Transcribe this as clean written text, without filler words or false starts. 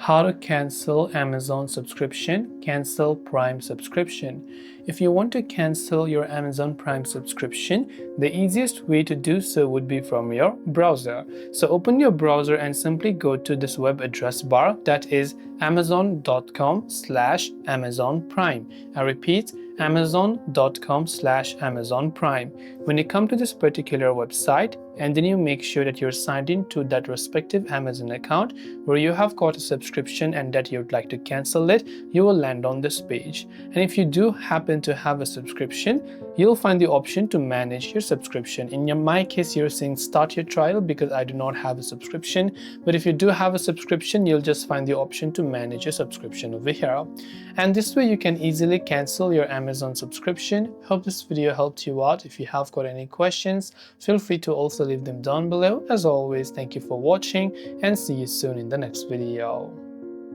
How to cancel Amazon subscription, cancel Prime subscription. If you want to cancel your Amazon Prime subscription, the easiest way to do so would be from your browser. So open your browser and simply go to this web address bar, that is amazon.com/Amazon Prime. I repeat, amazon.com/Amazon Prime. When you come to this particular website, and then you make sure that you're signed in to that respective Amazon account where you have got a subscription and that you'd like to cancel it, you will land on this page. And if you do happen to have a subscription, you'll find the option to manage your subscription. In my case, you're seeing start your trial because I do not have a subscription, but if you do have a subscription, you'll just find the option to manage your subscription over here. And this way you can easily cancel your Amazon subscription. Hope this video helped you out. If you have got any questions, feel free to also leave them down below. As always, thank you for watching and see you soon in the next video.